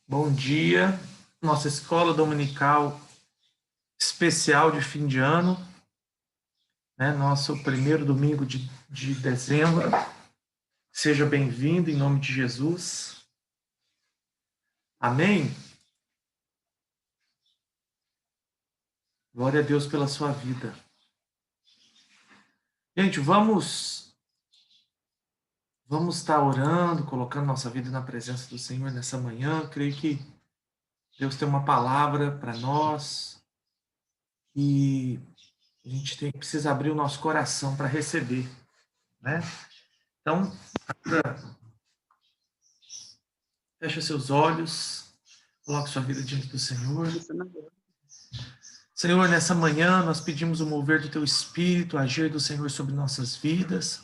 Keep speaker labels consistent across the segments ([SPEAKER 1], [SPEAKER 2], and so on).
[SPEAKER 1] Bom dia, nossa escola dominical especial de fim de ano, né? Nosso primeiro domingo de dezembro. Seja bem-vindo em nome de Jesus. Amém? Glória a Deus pela sua vida. Gente, vamos estar orando, colocando nossa vida na presença do Senhor nessa manhã. Creio que Deus tem uma palavra para nós e a gente precisa abrir o nosso coração para receber, né? Então, fecha seus olhos, coloque sua vida diante do Senhor. Senhor, nessa manhã nós pedimos o mover do Teu Espírito, agir do Senhor sobre nossas vidas.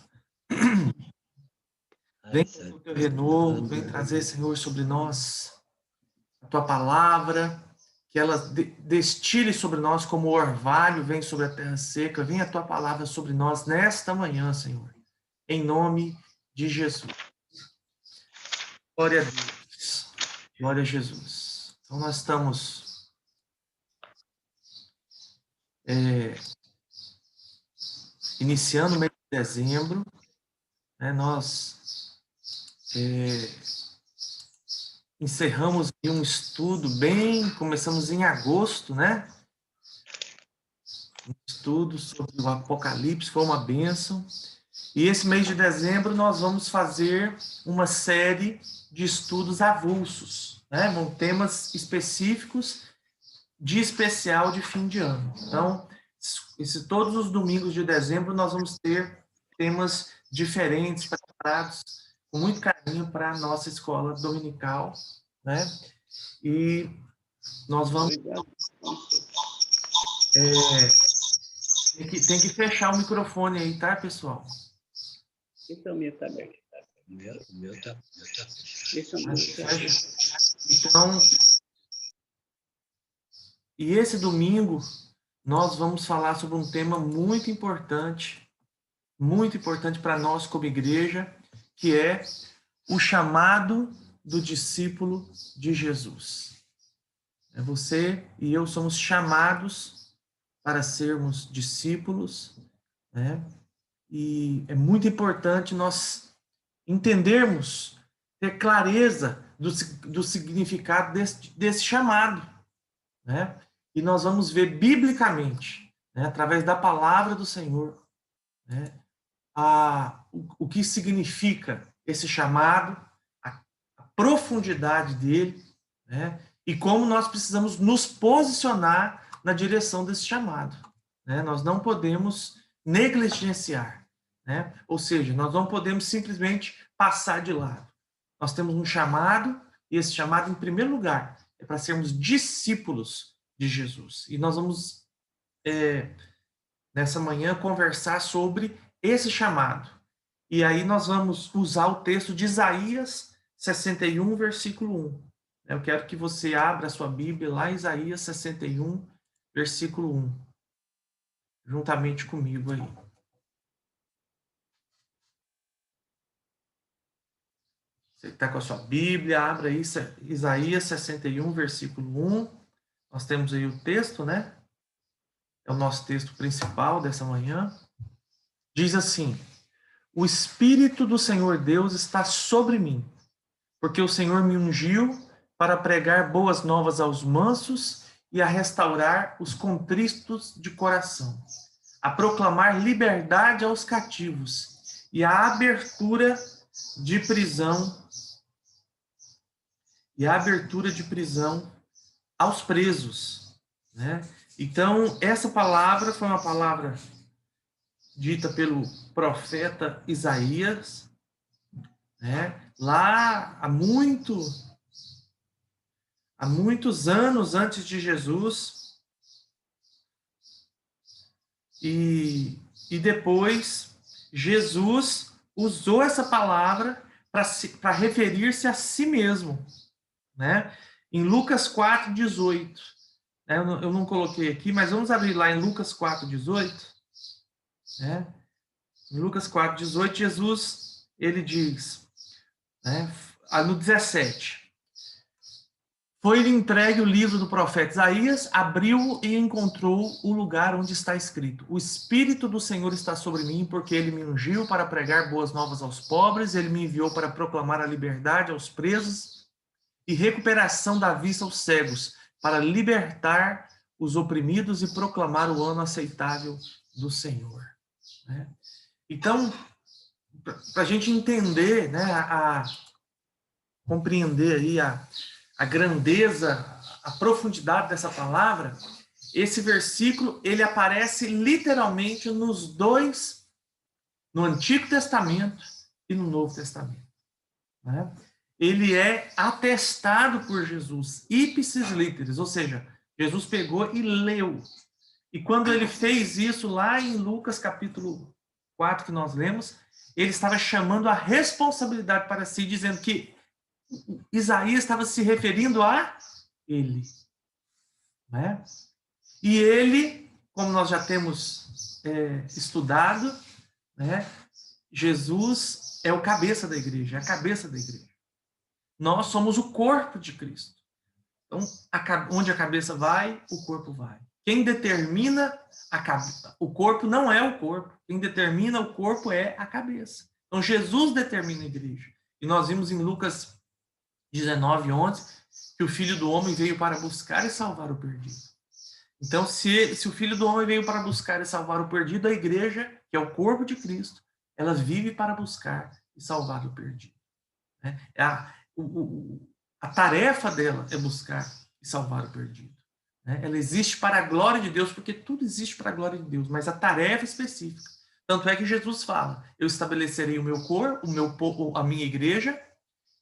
[SPEAKER 1] Vem com o Teu renovo, vem trazer, Senhor, sobre nós a Tua palavra, que ela destile sobre nós como o orvalho vem sobre a terra seca. Vem a Tua palavra sobre nós nesta manhã, Senhor, em nome de Jesus. Glória a Deus. Glória a Jesus. Então nós estamos iniciando o mês de dezembro, né? Nós encerramos um estudo começamos em agosto, né? Um estudo sobre o Apocalipse, foi uma bênção. E esse mês de dezembro nós vamos fazer uma série de estudos avulsos, né? Com temas específicos de especial de fim de ano. Então, todos os domingos de dezembro nós vamos ter temas diferentes preparados com muito carinho para a nossa escola dominical, né? E nós vamos tem que fechar o microfone aí, tá, pessoal?
[SPEAKER 2] Então, o meu tá aberto.
[SPEAKER 3] O meu tá.
[SPEAKER 1] Então, e esse domingo nós vamos falar sobre um tema muito importante para nós como igreja, que é o chamado do discípulo de Jesus. Você e eu somos chamados para sermos discípulos, né? E é muito importante nós entendermos, ter clareza do significado desse chamado, né? E nós vamos ver biblicamente, né, através da palavra do Senhor, né, o que significa esse chamado, a profundidade dele, né, e como nós precisamos nos posicionar na direção desse chamado, né? Nós não podemos negligenciar, né? Ou seja, nós não podemos simplesmente passar de lado. Nós temos um chamado, e esse chamado, em primeiro lugar, é para sermos discípulos de Jesus. E nós vamos, nessa manhã, conversar sobre esse chamado. E aí nós vamos usar o texto de Isaías 61, versículo 1. Eu quero que você abra a sua Bíblia lá em Isaías 61, versículo 1. Juntamente comigo aí. Você está com a sua Bíblia, abra aí Isaías 61, versículo 1. Nós temos aí o texto, né? É o nosso texto principal dessa manhã. Diz assim: o Espírito do Senhor Deus está sobre mim, porque o Senhor me ungiu para pregar boas novas aos mansos e a restaurar os contritos de coração, a proclamar liberdade aos cativos e a abertura de prisão aos presos, né? Então, essa palavra foi uma palavra dita pelo profeta Isaías, né? Lá há muitos anos antes de Jesus, e depois Jesus usou essa palavra para referir-se a si mesmo, né? Em Lucas 4:18, né? Eu não coloquei aqui, mas vamos abrir lá em Lucas 4:18, né? Em Lucas 4:18, Jesus, ele diz, né, no 17: Foi-lhe entregue o livro do profeta Isaías, abriu e encontrou o lugar onde está escrito: O Espírito do Senhor está sobre mim, porque ele me ungiu para pregar boas novas aos pobres, ele me enviou para proclamar a liberdade aos presos e recuperação da vista aos cegos, para libertar os oprimidos e proclamar o ano aceitável do Senhor. Né? Então, para a gente entender, né, compreender aí a grandeza, a profundidade dessa palavra, esse versículo ele aparece literalmente nos dois, no Antigo Testamento e no Novo Testamento. Né? Ele é atestado por Jesus, ipsis literis, ou seja, Jesus pegou e leu. E quando ele fez isso lá em Lucas capítulo 4, que nós lemos, ele estava chamando a responsabilidade para si, dizendo que Isaías estava se referindo a ele. Né? E ele, como nós já temos estudado, né, Jesus é o cabeça da igreja, é a cabeça da igreja. Nós somos o corpo de Cristo. Então, onde a cabeça vai, o corpo vai. Quem determina o corpo não é o corpo. Quem determina o corpo é a cabeça. Então, Jesus determina a igreja. E nós vimos em Lucas 19:11, que o Filho do Homem veio para buscar e salvar o perdido. Então, se o Filho do Homem veio para buscar e salvar o perdido, a igreja, que é o corpo de Cristo, ela vive para buscar e salvar o perdido. A tarefa dela é buscar e salvar o perdido. Ela existe para a glória de Deus, porque tudo existe para a glória de Deus, mas a tarefa específica. Tanto é que Jesus fala: eu estabelecerei o meu corpo, a minha igreja,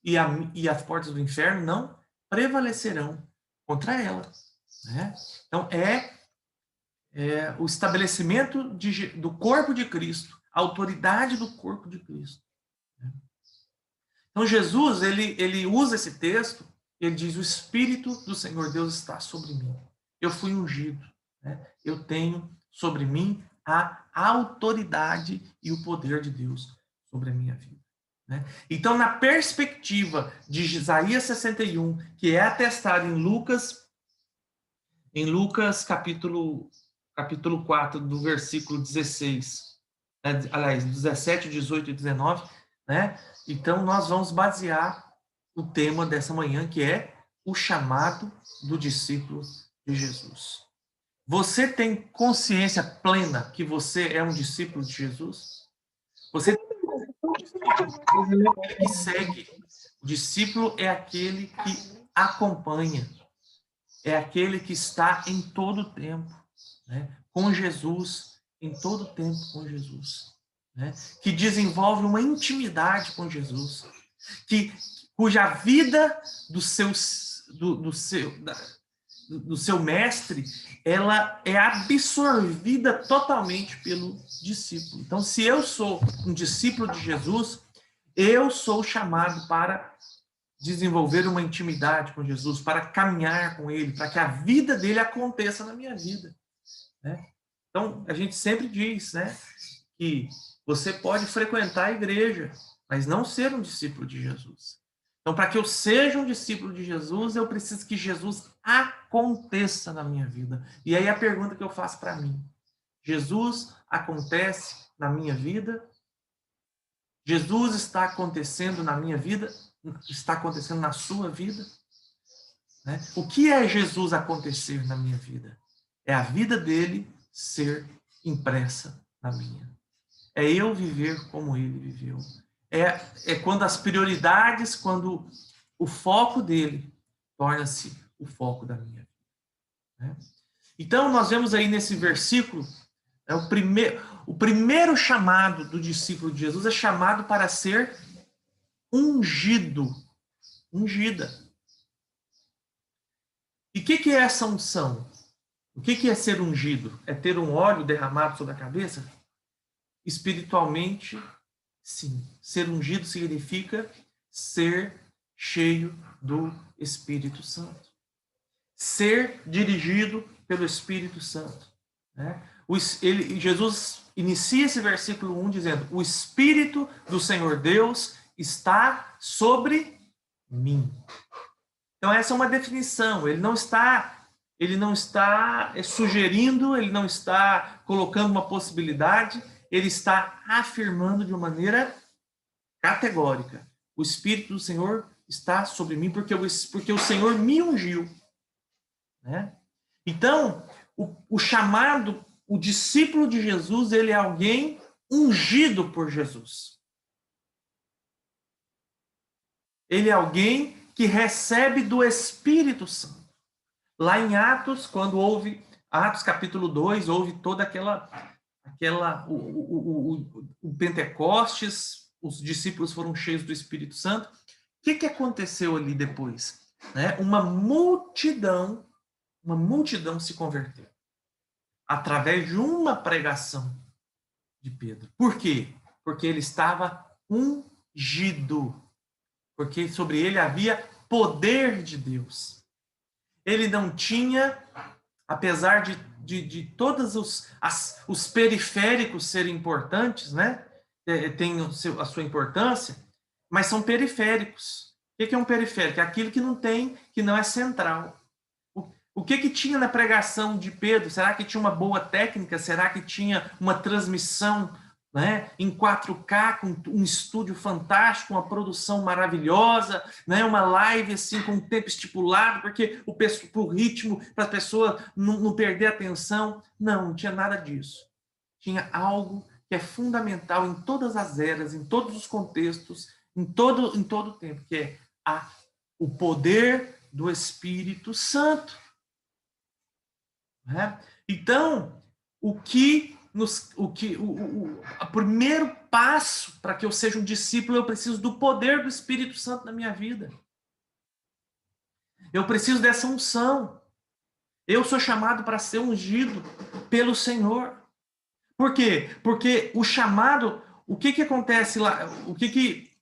[SPEAKER 1] e as portas do inferno não prevalecerão contra ela. Né? Então, o estabelecimento do corpo de Cristo, a autoridade do corpo de Cristo. Né? Então, Jesus, ele usa esse texto, ele diz: o Espírito do Senhor Deus está sobre mim. Eu fui ungido. Né? Eu tenho sobre mim a autoridade e o poder de Deus sobre a minha vida. Né? Então, na perspectiva de Isaías 61, que é atestado em Lucas capítulo 4, do versículo 16, aliás, 17, 18 e 19, né? Então, nós vamos basear o tema dessa manhã, que é o chamado do discípulo de Jesus. Você tem consciência plena que você é um discípulo de Jesus? Você que segue. O discípulo é aquele que acompanha, é aquele que está em todo o tempo, né, com Jesus, em todo o tempo com Jesus, né, que desenvolve uma intimidade com Jesus, cuja vida do seu mestre, ela é absorvida totalmente pelo discípulo. Então, se eu sou um discípulo de Jesus, eu sou chamado para desenvolver uma intimidade com Jesus, para caminhar com Ele, para que a vida dele aconteça na minha vida. Né? Então, a gente sempre diz, né, que você pode frequentar a igreja, mas não ser um discípulo de Jesus. Então, para que eu seja um discípulo de Jesus, eu preciso que Jesus aconteça na minha vida. E aí a pergunta que eu faço para mim: Jesus acontece na minha vida? Jesus está acontecendo na minha vida? Está acontecendo na sua vida? Né? O que é Jesus acontecer na minha vida? É a vida dele ser impressa na minha. É eu viver como ele viveu. É quando as prioridades, quando o foco dele torna-se o foco da minha vida. Né? Então, nós vemos aí nesse versículo, o primeiro chamado do discípulo de Jesus é chamado para ser ungido. Ungida. E o que é essa unção? O que é ser ungido? É ter um óleo derramado sobre a cabeça? Espiritualmente, sim. Ser ungido significa ser cheio do Espírito Santo. Ser dirigido pelo Espírito Santo. Né? Jesus inicia esse versículo 1 dizendo: o Espírito do Senhor Deus está sobre mim. Então essa é uma definição. Ele não está sugerindo, ele não está colocando uma possibilidade, ele está afirmando de uma maneira categórica. O Espírito do Senhor está sobre mim porque o Senhor me ungiu. Né? Então, o chamado, o discípulo de Jesus, ele é alguém ungido por Jesus. Ele é alguém que recebe do Espírito Santo. Lá em Atos, quando houve, Atos capítulo 2, houve toda o Pentecostes, os discípulos foram cheios do Espírito Santo. O que aconteceu ali depois? Né? Uma multidão se converteu através de uma pregação de Pedro. Por quê? Porque ele estava ungido. Porque sobre ele havia poder de Deus. Ele não tinha, apesar de todos os periféricos serem importantes, né? Tem a sua importância, mas são periféricos. O que é um periférico? É aquilo que não é central. O que tinha na pregação de Pedro? Será que tinha uma boa técnica? Será que tinha uma transmissão, né, em 4K, com um estúdio fantástico, uma produção maravilhosa, né, uma live assim, com um tempo estipulado, porque o ritmo, para as pessoas não perder a atenção? Não tinha nada disso. Tinha algo que é fundamental em todas as eras, em todos os contextos, em todo o tempo, que é o poder do Espírito Santo. Né? Então, o primeiro passo para que eu seja um discípulo, eu preciso do poder do Espírito Santo na minha vida. Eu preciso dessa unção. Eu sou chamado para ser ungido pelo Senhor. Por quê? Porque o chamado, o que acontece lá? O que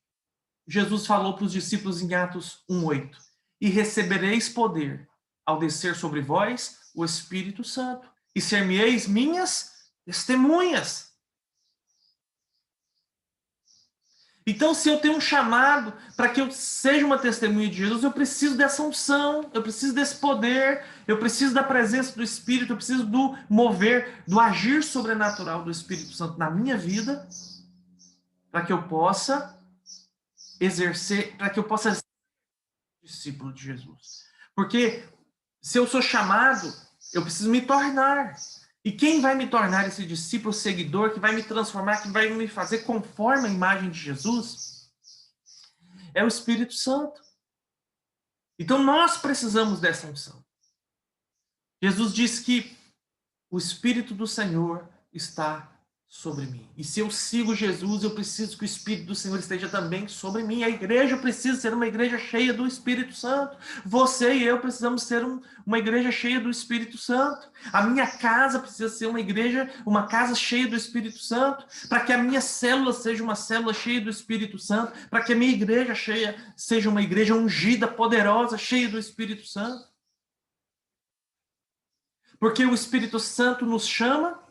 [SPEAKER 1] Jesus falou para os discípulos em Atos 1:8? E recebereis poder ao descer sobre vós o Espírito Santo, e ser-me-eis minhas testemunhas. Então, se eu tenho um chamado para que eu seja uma testemunha de Jesus, eu preciso dessa unção, eu preciso desse poder, eu preciso da presença do Espírito, eu preciso do mover, do agir sobrenatural do Espírito Santo na minha vida, para que eu possa exercer, ser discípulo de Jesus. Porque se eu sou chamado, eu preciso me tornar. E quem vai me tornar esse discípulo seguidor, que vai me transformar, que vai me fazer conforme a imagem de Jesus, é o Espírito Santo. Então nós precisamos dessa unção. Jesus disse que o Espírito do Senhor está sobre mim. E se eu sigo Jesus, eu preciso que o Espírito do Senhor esteja também sobre mim. A igreja precisa ser uma igreja cheia do Espírito Santo. Você e eu precisamos ser uma igreja cheia do Espírito Santo. A minha casa precisa ser uma casa cheia do Espírito Santo, para que a minha célula seja uma célula cheia do Espírito Santo, para que a minha igreja seja uma igreja ungida, poderosa, cheia do Espírito Santo. Porque o Espírito Santo nos chama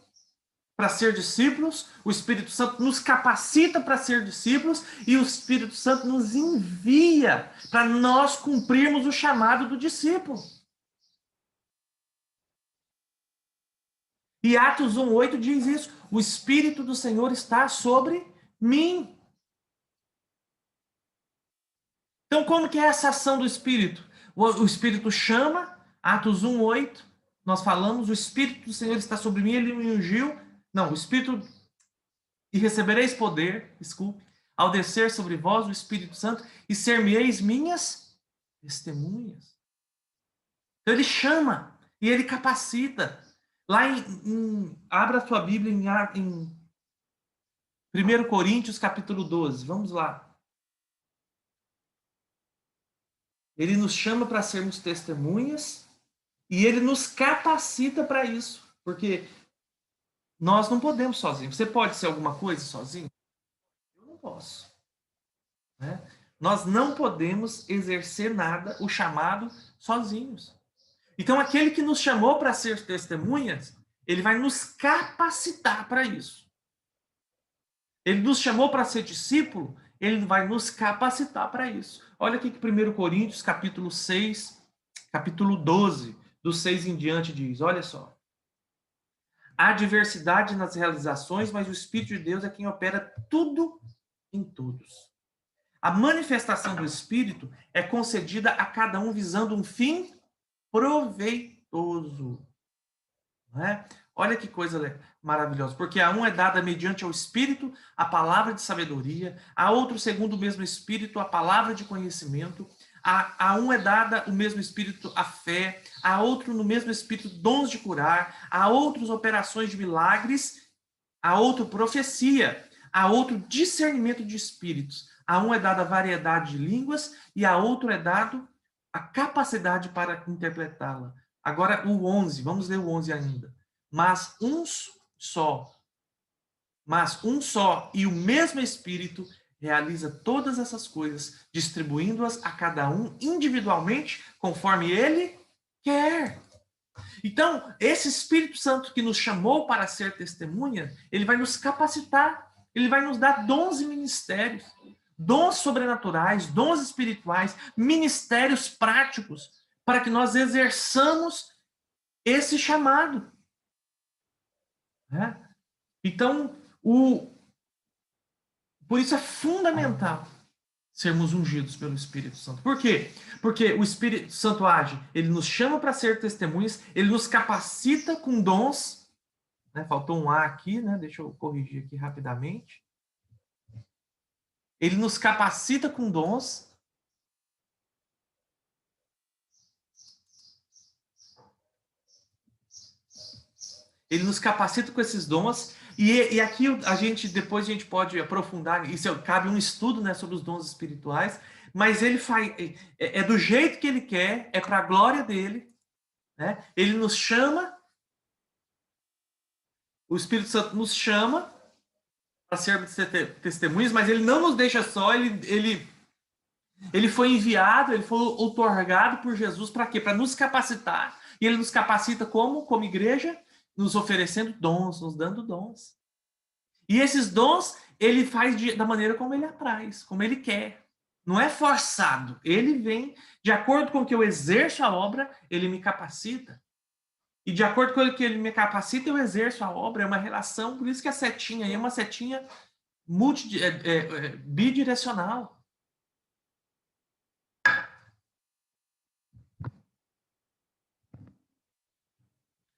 [SPEAKER 1] para ser discípulos, o Espírito Santo nos capacita para ser discípulos e o Espírito Santo nos envia para nós cumprirmos o chamado do discípulo. E Atos 1:8 diz isso: o Espírito do Senhor está sobre mim. Então, como que é essa ação do Espírito? O Espírito chama, Atos 1:8, nós falamos, o Espírito do Senhor está sobre mim, ele me ungiu. Não, o Espírito, e recebereis poder, ao descer sobre vós o Espírito Santo, e ser-me-eis minhas testemunhas. Então ele chama e ele capacita. Lá abra a sua Bíblia em 1 Coríntios capítulo 12, vamos lá. Ele nos chama para sermos testemunhas e ele nos capacita para isso, porque nós não podemos sozinhos. Você pode ser alguma coisa sozinho? Eu não posso. Né? Nós não podemos exercer nada, o chamado, sozinhos. Então, aquele que nos chamou para ser testemunhas, ele vai nos capacitar para isso. Ele nos chamou para ser discípulo, ele vai nos capacitar para isso. Olha aqui que 1 Coríntios, capítulo 6, capítulo 12, do 6 em diante diz, olha só. Há diversidade nas realizações, mas o Espírito de Deus é quem opera tudo em todos. A manifestação do Espírito é concedida a cada um visando um fim proveitoso. Não é? Olha que coisa maravilhosa. Porque a um é dada mediante ao Espírito a palavra de sabedoria, a outro, segundo o mesmo Espírito, a palavra de conhecimento, a um é dada o mesmo Espírito a fé, a outro no mesmo Espírito dons de curar, a outros operações de milagres, a outro profecia, a outro discernimento de espíritos. A um é dada a variedade de línguas e a outro é dado a capacidade para interpretá-la. Agora o 11, vamos ler o 11 ainda. Mas um só e o mesmo Espírito realiza todas essas coisas, distribuindo-as a cada um individualmente, conforme ele quer. Então, esse Espírito Santo que nos chamou para ser testemunha, ele vai nos capacitar, ele vai nos dar dons e ministérios, dons sobrenaturais, dons espirituais, ministérios práticos, para que nós exerçamos esse chamado. Né? Então, por isso é fundamental sermos ungidos pelo Espírito Santo. Por quê? Porque o Espírito Santo age, ele nos chama para ser testemunhas, ele nos capacita com dons, né? Faltou um A aqui, né? Deixa eu corrigir aqui rapidamente. Ele nos capacita com dons. Ele nos capacita com esses dons. E aqui depois a gente pode aprofundar, isso cabe um estudo, né, sobre os dons espirituais, mas ele faz, é do jeito que ele quer, é para a glória dele, né? Ele nos chama, o Espírito Santo nos chama para sermos testemunhas, mas ele não nos deixa só, ele foi enviado, ele foi outorgado por Jesus para quê? Para nos capacitar. E ele nos capacita como? Como igreja, nos oferecendo dons, nos dando dons. E esses dons, ele faz da maneira como ele apraz, como ele quer. Não é forçado. Ele vem, de acordo com o que eu exerço a obra, ele me capacita. E de acordo com o que ele me capacita, eu exerço a obra. É uma relação, por isso que a setinha aí é uma setinha bidirecional.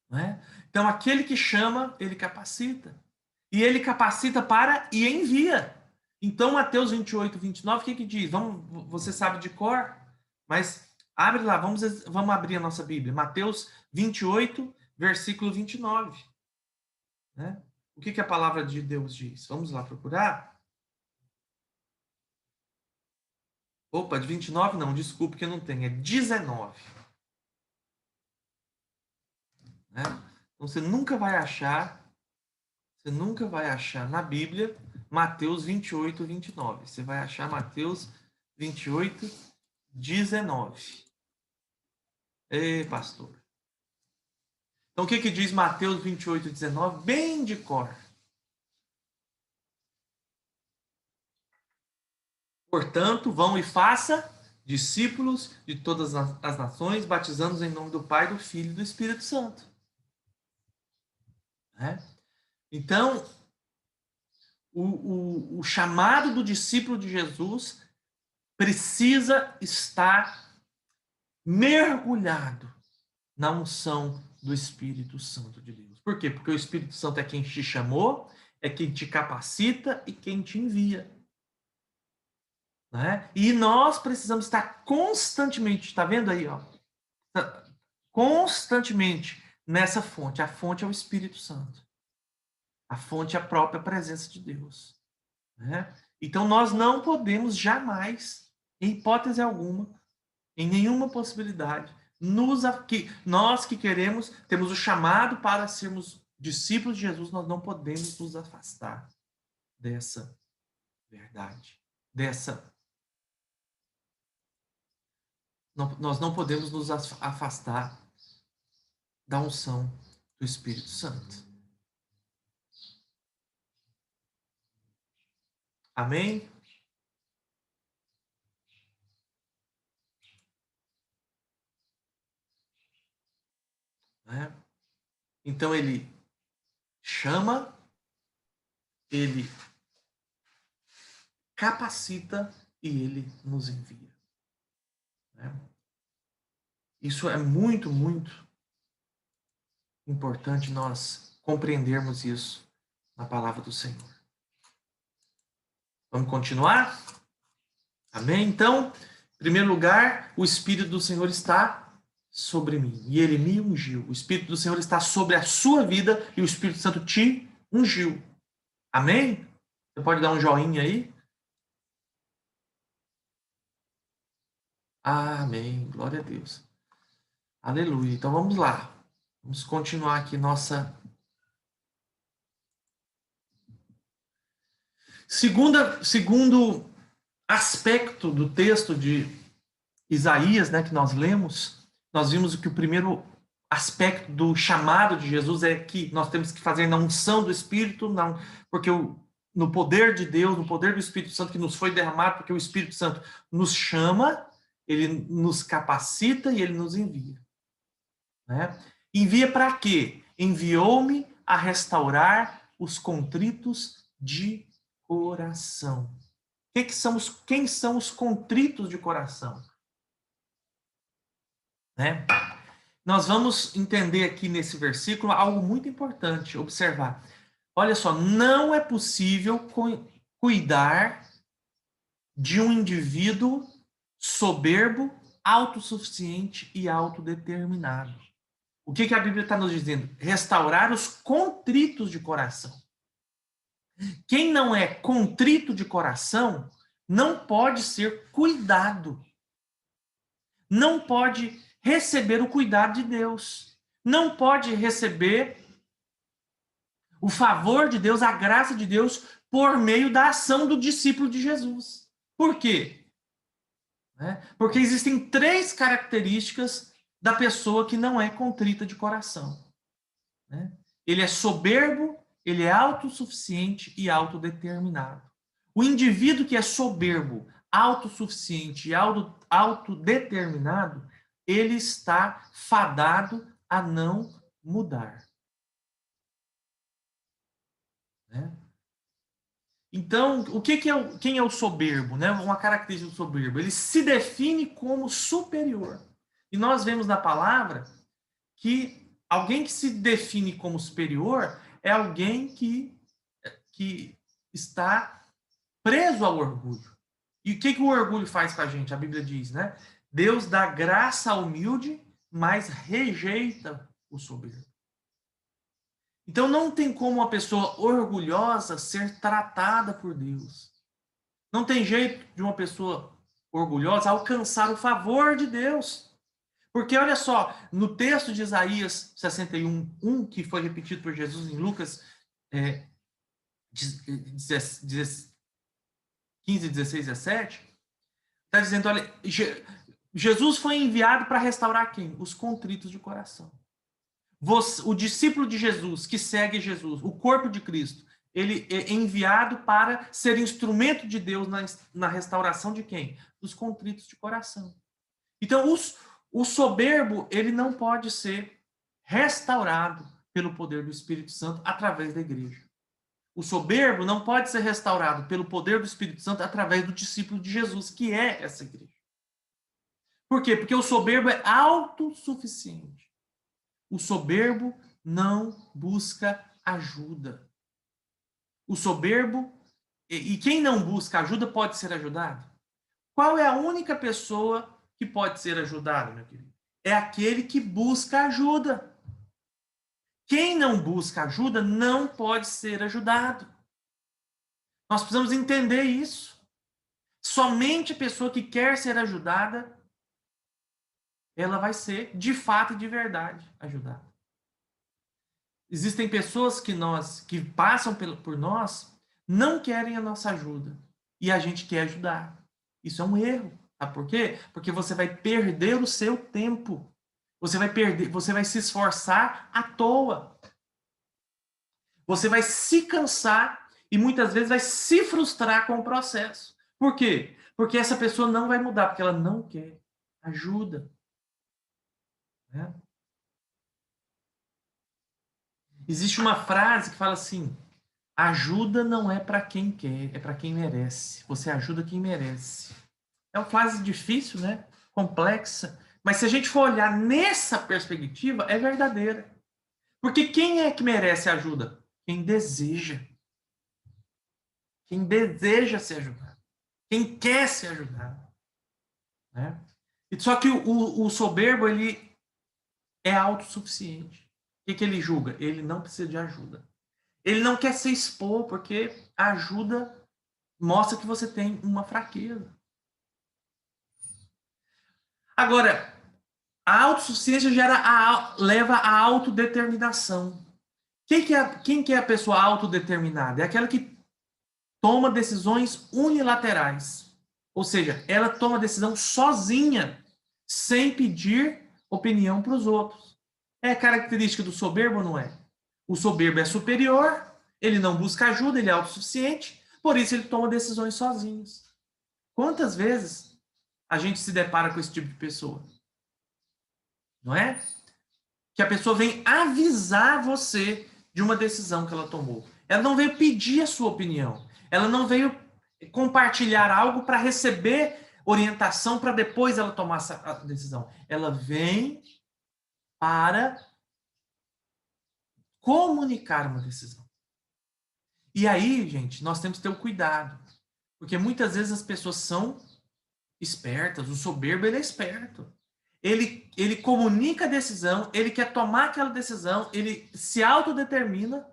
[SPEAKER 1] Não é? Então, aquele que chama, ele capacita. E ele capacita para e envia. Então, Mateus 28, 29, o que diz? Você sabe de cor, mas abre lá, vamos abrir a nossa Bíblia. Mateus 28, versículo 29. Né? O que a palavra de Deus diz? Vamos lá procurar? Opa, de 29 não, desculpe que eu não tenho, é 19. Né? Então, você nunca vai achar na Bíblia Mateus 28, 29. Você vai achar Mateus 28, 19. Ei, pastor. Então, o que diz Mateus 28, 19? Bem de cor. Portanto, vão e faça discípulos de todas as nações, batizando-os em nome do Pai, do Filho e do Espírito Santo. Né? Então, o chamado do discípulo de Jesus precisa estar mergulhado na unção do Espírito Santo de Deus. Por quê? Porque o Espírito Santo é quem te chamou, é quem te capacita e quem te envia. Né? E nós precisamos estar constantemente, está vendo aí, ó? Constantemente nessa fonte. A fonte é o Espírito Santo. A fonte é a própria presença de Deus. Né? Então nós não podemos jamais, em hipótese alguma, em nenhuma possibilidade, nós que queremos, temos o chamado para sermos discípulos de Jesus, nós não podemos nos afastar dessa verdade, nós não podemos nos afastar da unção do Espírito Santo. Amém? Então ele chama, ele capacita e ele nos envia. Né? Isso é muito, muito importante nós compreendermos isso na palavra do Senhor. Vamos continuar? Amém? Então, em primeiro lugar, o Espírito do Senhor está sobre mim e ele me ungiu. O Espírito do Senhor está sobre a sua vida e o Espírito Santo te ungiu. Amém? Você pode dar um joinha aí? Amém. Glória a Deus. Aleluia. Então vamos lá. Vamos continuar aqui nossa. Segundo aspecto do texto de Isaías, né, que nós lemos, nós vimos que o primeiro aspecto do chamado de Jesus é que nós temos que fazer na unção do Espírito, não, porque no poder de Deus, no poder do Espírito Santo que nos foi derramado, porque o Espírito Santo nos chama, ele nos capacita e ele nos envia. Né? Envia para quê? Enviou-me a restaurar os contritos de coração. Quem são os contritos de coração? Né? Nós vamos entender aqui nesse versículo algo muito importante, observar. Olha só, não é possível cuidar de um indivíduo soberbo, autossuficiente e autodeterminado. O que a Bíblia está nos dizendo? Restaurar os contritos de coração. Quem não é contrito de coração não pode ser cuidado. Não pode receber o cuidado de Deus. Não pode receber o favor de Deus, a graça de Deus, por meio da ação do discípulo de Jesus. Por quê? Porque existem 3 características da pessoa que não é contrita de coração. Ele é soberbo, ele é autossuficiente e autodeterminado. O indivíduo que é soberbo, autossuficiente e autodeterminado, ele está fadado a não mudar. Então, quem é o soberbo? Uma característica do soberbo. Ele se define como superior. E nós vemos na palavra que alguém que se define como superior é alguém que está preso ao orgulho. E o que o orgulho faz com a gente? A Bíblia diz, né? Deus dá graça ao humilde, mas rejeita o soberbo. Então não tem como uma pessoa orgulhosa ser tratada por Deus. Não tem jeito de uma pessoa orgulhosa alcançar o favor de Deus. Porque olha só, no texto de Isaías 61:1, que foi repetido por Jesus em Lucas 15, 16, 17, está dizendo, olha, Jesus foi enviado para restaurar quem? Os contritos de coração. O discípulo de Jesus, que segue Jesus, o corpo de Cristo, ele é enviado para ser instrumento de Deus na restauração de quem? Dos contritos de coração. Então, o soberbo, ele não pode ser restaurado pelo poder do Espírito Santo através da igreja. O soberbo não pode ser restaurado pelo poder do Espírito Santo através do discípulo de Jesus, que é essa igreja. Por quê? Porque o soberbo é autossuficiente. O soberbo não busca ajuda. O soberbo, e quem não busca ajuda pode ser ajudado? Qual é a única pessoa que pode ser ajudada, meu querido? É aquele que busca ajuda. Quem não busca ajuda não pode ser ajudado. Nós precisamos entender isso. Somente a pessoa que quer ser ajudada, ela vai ser, de fato e de verdade, ajudada. Existem pessoas que passam por nós, não querem a nossa ajuda. E a gente quer ajudar. Isso é um erro. Sabe por quê? Porque você vai perder o seu tempo. Você vai se esforçar à toa. Você vai se cansar e muitas vezes vai se frustrar com o processo. Por quê? Porque essa pessoa não vai mudar, porque ela não quer ajuda. Existe uma frase que fala assim: ajuda não é para quem quer, é para quem merece. Você ajuda quem merece. É uma frase difícil, né? Complexa. Mas se a gente for olhar nessa perspectiva, é verdadeira. Porque quem é que merece ajuda? Quem deseja. Quem deseja ser ajudado. Quem quer ser ajudado. Né? E só que o soberbo, ele é autossuficiente. O que ele julga? Ele não precisa de ajuda. Ele não quer se expor, porque a ajuda mostra que você tem uma fraqueza. Agora, a autossuficiência leva à autodeterminação. Quem que é a pessoa autodeterminada? É aquela que toma decisões unilaterais. Ou seja, ela toma decisão sozinha, sem pedir opinião para os outros. É característica do soberbo ou não é? O soberbo é superior, ele não busca ajuda, ele é autossuficiente, por isso ele toma decisões sozinhos. Quantas vezes a gente se depara com esse tipo de pessoa? Não é? Que a pessoa vem avisar você de uma decisão que ela tomou. Ela não veio pedir a sua opinião. Ela não veio compartilhar algo para receber orientação para depois ela tomar essa decisão. Ela vem para comunicar uma decisão. E aí, gente, nós temos que ter o cuidado. Porque muitas vezes as pessoas são espertas. O soberbo, ele é esperto. Ele comunica a decisão, ele quer tomar aquela decisão, ele se autodetermina,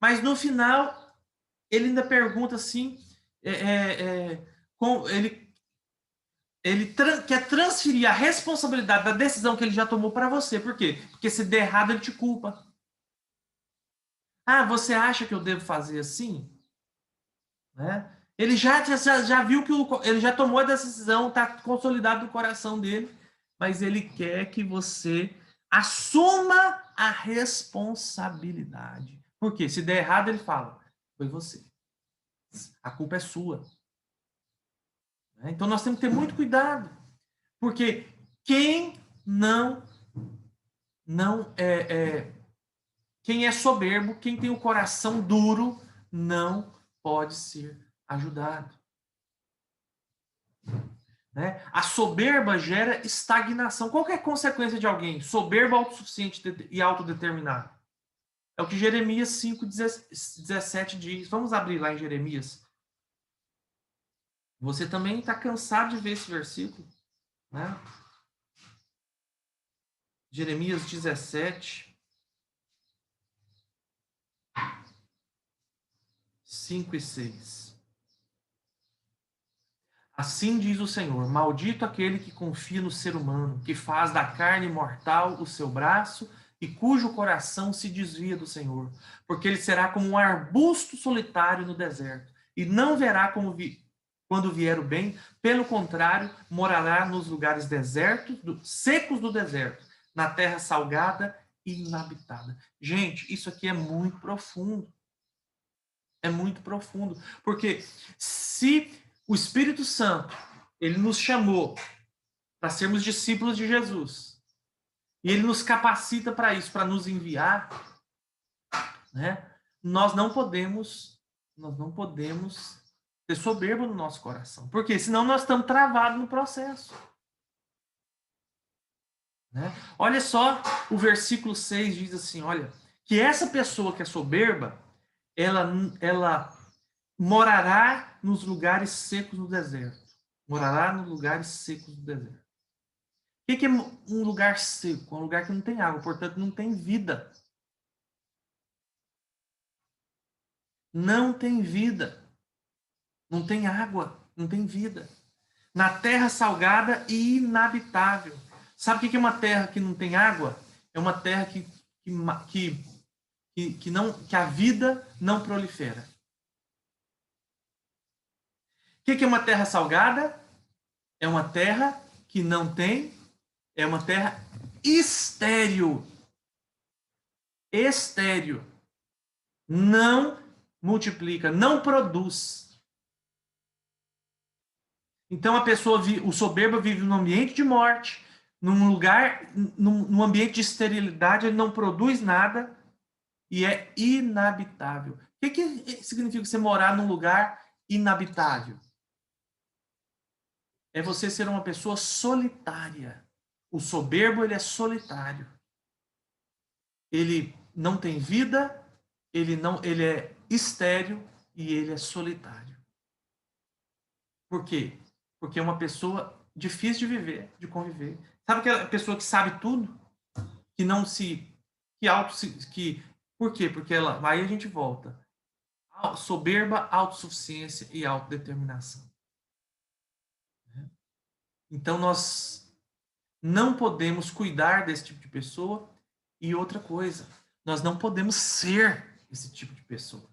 [SPEAKER 1] mas no final ele ainda pergunta assim, ele quer transferir a responsabilidade da decisão que ele já tomou para você. Por quê? Porque se der errado, ele te culpa. Ah, você acha que eu devo fazer assim? Né? Ele já viu que ele já tomou a decisão, está consolidado no coração dele, mas ele quer que você assuma a responsabilidade. Por quê? Se der errado, ele fala, foi você. A culpa é sua. Então nós temos que ter muito cuidado, porque quem quem é soberbo, quem tem o coração duro, não pode ser ajudado. Né? A soberba gera estagnação. Qual que é a consequência de alguém soberbo, autossuficiente e autodeterminado? É o que Jeremias 5,17 diz. Vamos abrir lá em Jeremias. Você também está cansado de ver esse versículo, né? Jeremias 17, 5 e 6. Assim diz o Senhor: maldito aquele que confia no ser humano, que faz da carne mortal o seu braço e cujo coração se desvia do Senhor, porque ele será como um arbusto solitário no deserto e não verá quando vier o bem, pelo contrário, morará nos lugares desertos, secos do deserto, na terra salgada e inabitada. Gente, isso aqui é muito profundo. É muito profundo, porque se o Espírito Santo, ele nos chamou para sermos discípulos de Jesus, e ele nos capacita para isso, para nos enviar, né? Nós não podemos ter soberba no nosso coração, porque senão nós estamos travados no processo. Né? Olha só, o versículo 6 diz assim, olha, que essa pessoa que é soberba, ela morará nos lugares secos do deserto. Morará nos lugares secos do deserto. O que é um lugar seco? Um lugar que não tem água, portanto não tem vida. Não tem vida. Não tem água, não tem vida. Na terra salgada e inabitável. Sabe o que é uma terra que não tem água? É uma terra que a vida não prolifera. O que é uma terra salgada? É uma terra que não tem, é uma terra estéril. Estéril. Não multiplica, não produz. Então o soberbo vive num ambiente de morte, num ambiente de esterilidade, ele não produz nada, e é inabitável. O que significa você morar num lugar inabitável? É você ser uma pessoa solitária. O soberbo, ele é solitário. Ele não tem vida, ele é estéril e ele é solitário. Por quê? Porque é uma pessoa difícil de viver, de conviver. Sabe aquela pessoa que sabe tudo? Que não se... Por quê? Porque ela... Aí a gente volta. Soberba, autossuficiência e autodeterminação. Então nós não podemos cuidar desse tipo de pessoa. E outra coisa, nós não podemos ser esse tipo de pessoa.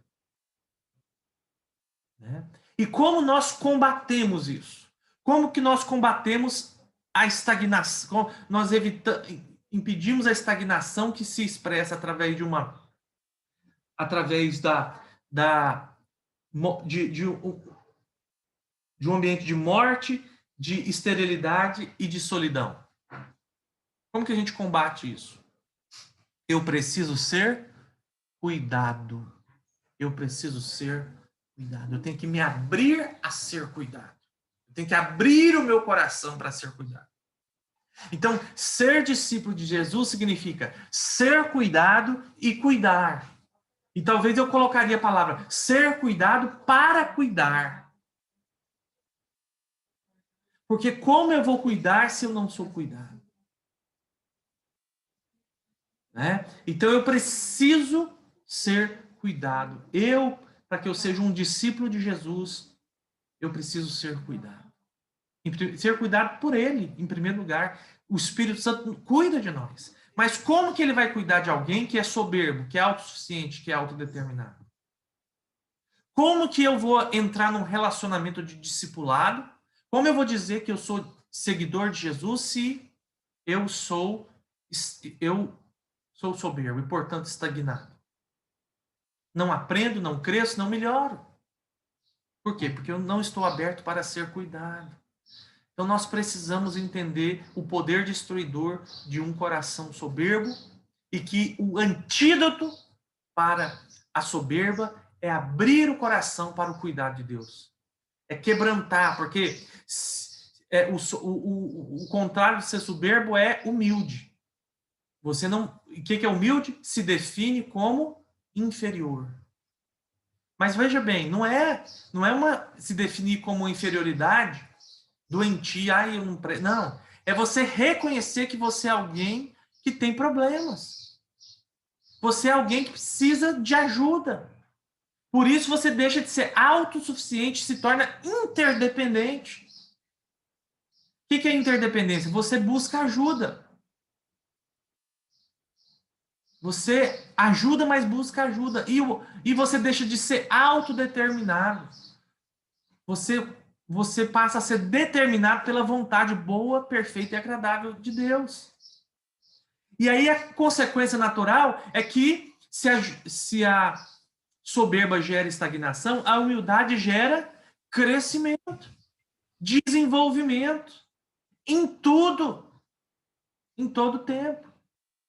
[SPEAKER 1] Né? E como nós combatemos isso? Como que nós combatemos a estagnação? Nós impedimos a estagnação que se expressa através de de um ambiente de morte, de esterilidade e de solidão. Como que a gente combate isso? Eu preciso ser cuidado. Eu preciso ser cuidado. Eu tenho que me abrir a ser cuidado. Eu tenho que abrir o meu coração para ser cuidado. Então, ser discípulo de Jesus significa ser cuidado e cuidar. E talvez eu colocaria a palavra ser cuidado para cuidar. Porque como eu vou cuidar se eu não sou cuidado? Né? Então eu preciso ser cuidado. Para que eu seja um discípulo de Jesus, eu preciso ser cuidado. Ser cuidado por Ele, em primeiro lugar. O Espírito Santo cuida de nós. Mas como que ele vai cuidar de alguém que é soberbo, que é autossuficiente, que é autodeterminado? Como que eu vou entrar num relacionamento de discipulado? Como eu vou dizer que eu sou seguidor de Jesus se eu sou soberbo e, portanto, estagnado? Não aprendo, não cresço, não melhoro. Por quê? Porque eu não estou aberto para ser cuidado. Então, nós precisamos entender o poder destruidor de um coração soberbo e que o antídoto para a soberba é abrir o coração para o cuidado de Deus. É quebrantar, porque o contrário de ser soberbo é humilde. Você não... O que é humilde? Se define como inferior. Mas veja bem, não é se definir como inferioridade doentia, eu não... Não, é você reconhecer que você é alguém que tem problemas. Você é alguém que precisa de ajuda. Por isso você deixa de ser autossuficiente e se torna interdependente. O que é interdependência? Você busca ajuda. Você ajuda, mas busca ajuda. E você deixa de ser autodeterminado. Você passa a ser determinado pela vontade boa, perfeita e agradável de Deus. E aí a consequência natural é que se a soberba gera estagnação, a humildade gera crescimento, desenvolvimento, em tudo, em todo tempo.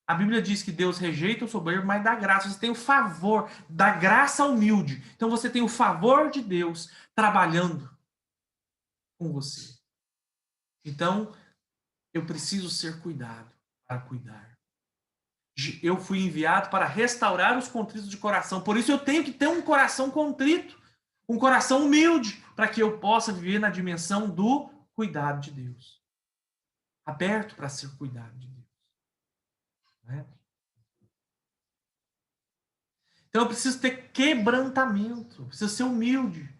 [SPEAKER 1] A Bíblia diz que Deus rejeita o soberbo, mas dá graça. Você tem o favor, dá graça ao humilde. Então você tem o favor de Deus trabalhando com você. Então, eu preciso ser cuidado para cuidar. Eu fui enviado para restaurar os contritos de coração. Por isso eu tenho que ter um coração contrito, um coração humilde, para que eu possa viver na dimensão do cuidado de Deus. Aberto para ser cuidado de Deus. Né? Então eu preciso ter quebrantamento, eu preciso ser humilde.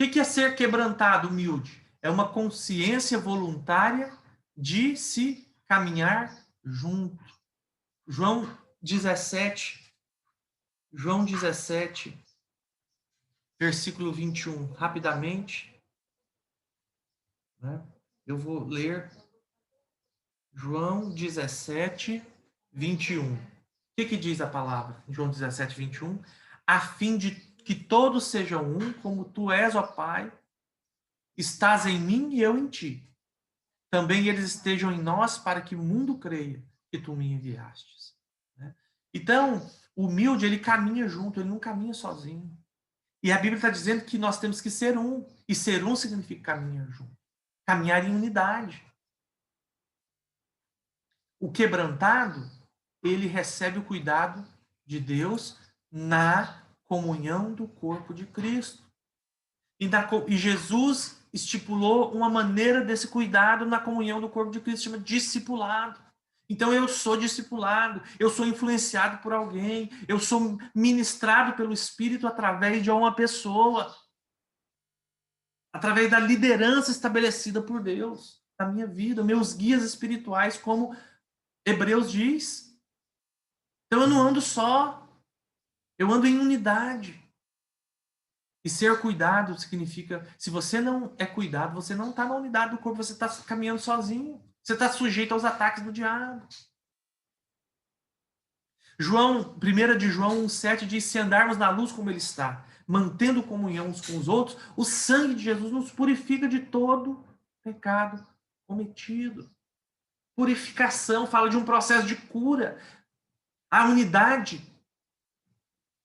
[SPEAKER 1] O que é ser quebrantado, humilde? É uma consciência voluntária de se caminhar junto. João 17, versículo 21, rapidamente. Né? Eu vou ler João 17, 21. O que diz a palavra? João 17, 21. A fim de que todos sejam um, como tu és, ó Pai, estás em mim e eu em ti. Também eles estejam em nós, para que o mundo creia que tu me enviastes. Né? Então, o humilde, ele caminha junto, ele não caminha sozinho. E a Bíblia está dizendo que nós temos que ser um. E ser um significa caminhar junto. Caminhar em unidade. O quebrantado, ele recebe o cuidado de Deus na comunhão do corpo de Cristo. E Jesus estipulou uma maneira desse cuidado na comunhão do corpo de Cristo, chama discipulado. Então eu sou discipulado, eu sou influenciado por alguém, eu sou ministrado pelo Espírito através de uma pessoa, através da liderança estabelecida por Deus na minha vida, meus guias espirituais, como Hebreus diz. Então eu não ando só, eu ando em unidade. E ser cuidado significa, se você não é cuidado, você não está na unidade do corpo, você está caminhando sozinho. Você está sujeito aos ataques do diabo. 1 de João 1,7 diz, se andarmos na luz como ele está, mantendo comunhão uns com os outros, o sangue de Jesus nos purifica de todo pecado cometido. Purificação, fala de um processo de cura. A unidade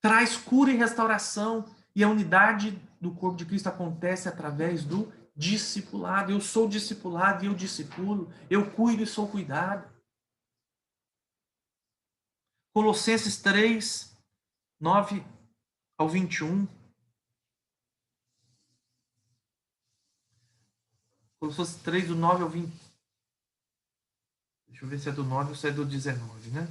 [SPEAKER 1] traz cura e restauração. E a unidade do corpo de Cristo acontece através do discipulado. Eu sou discipulado e eu discipulo. Eu cuido e sou cuidado. Colossenses 3, 9 ao 21. Colossenses 3, do 9 ao 20. Deixa eu ver se é do 9 ou se é do 19, né?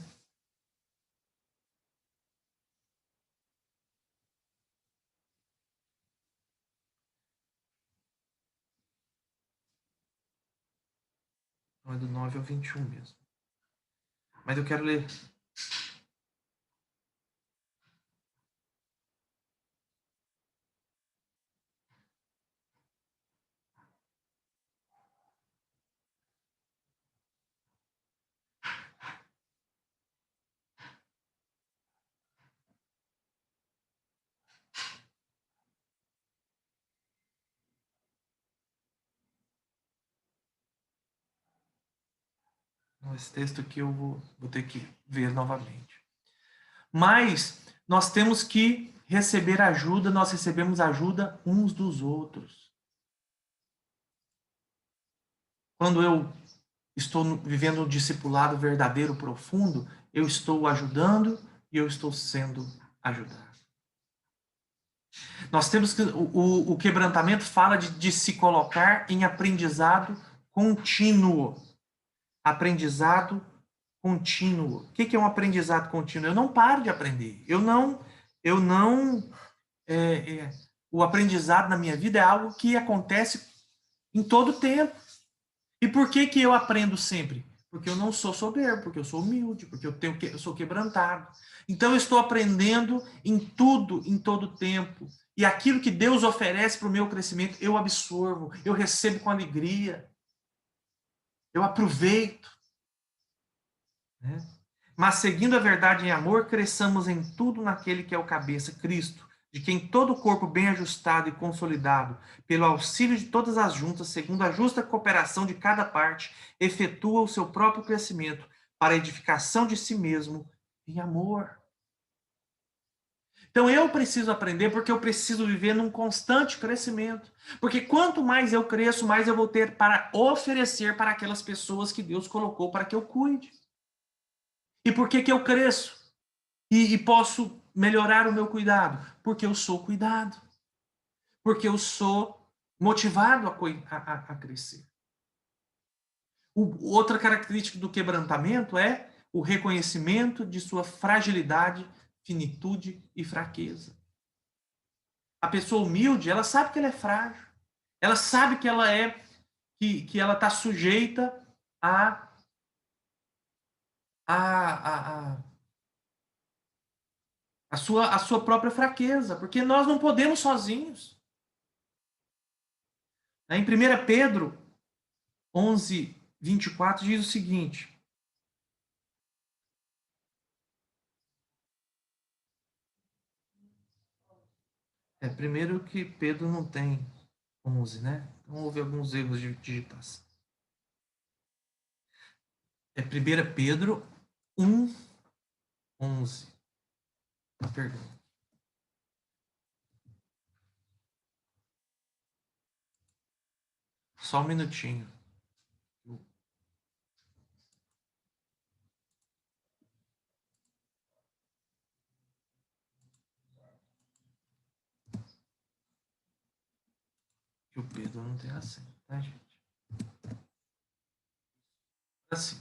[SPEAKER 1] Não, é do 9 ao 21 mesmo. Mas eu quero ler. Esse texto aqui eu vou ter que ver novamente. Mas nós temos que receber ajuda, nós recebemos ajuda uns dos outros. Quando eu estou vivendo um discipulado verdadeiro, profundo, eu estou ajudando e eu estou sendo ajudado. Nós temos que. O quebrantamento fala de se colocar em aprendizado contínuo. Aprendizado contínuo. O que é um aprendizado contínuo? Eu não paro de aprender. O aprendizado na minha vida é algo que acontece em todo tempo. E por que eu aprendo sempre? Porque eu não sou soberbo, porque eu sou humilde, porque eu sou quebrantado. Então eu estou aprendendo em tudo, em todo tempo. E aquilo que Deus oferece para o meu crescimento, eu absorvo, eu recebo com alegria. Eu aproveito. Né? Mas seguindo a verdade em amor, cresçamos em tudo naquele que é o cabeça, Cristo, de quem todo o corpo bem ajustado e consolidado, pelo auxílio de todas as juntas, segundo a justa cooperação de cada parte, efetua o seu próprio crescimento para a edificação de si mesmo em amor. Então eu preciso aprender porque eu preciso viver num constante crescimento. Porque quanto mais eu cresço, mais eu vou ter para oferecer para aquelas pessoas que Deus colocou para que eu cuide. E por que eu cresço? E posso melhorar o meu cuidado? Porque eu sou cuidado. Porque eu sou motivado a crescer. Outra característica do quebrantamento é o reconhecimento de sua fragilidade, finitude e fraqueza. A pessoa humilde, ela sabe que ela é frágil. Ela sabe que ela ela está sujeita a a sua própria fraqueza, porque nós não podemos sozinhos. Em 1 Pedro 11, 24 diz o seguinte. Primeiro que Pedro não tem 11, né? Então houve alguns erros de digitação. 1 Pedro 1, 11. Perdão. Só um minutinho. Que o Pedro não tem acento, tá, gente? Assim.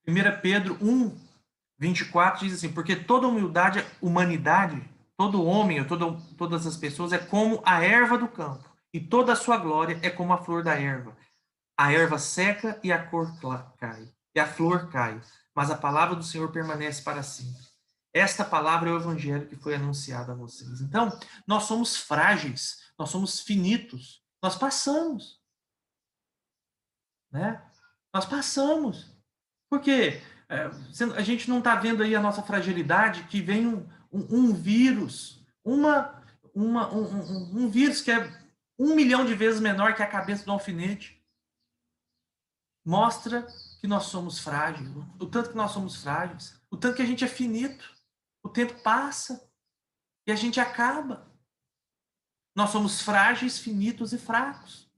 [SPEAKER 1] Primeira Pedro 1, 24 diz assim: porque toda humanidade, todo homem, todas as pessoas é como a erva do campo, e toda a sua glória é como a flor da erva. A erva seca e a cor cai, e a flor cai, mas a palavra do Senhor permanece para sempre. Esta palavra é o evangelho que foi anunciado a vocês. Então, nós somos frágeis, nós somos finitos, nós passamos, né? Nós passamos. Por quê? A gente não está vendo aí a nossa fragilidade, que vem um vírus, um vírus que é 1 milhão de vezes menor que a cabeça do alfinete. Mostra que nós somos frágeis, o tanto que nós somos frágeis, o tanto que a gente é finito. O tempo passa e a gente acaba. Nós somos frágeis, finitos e fracos.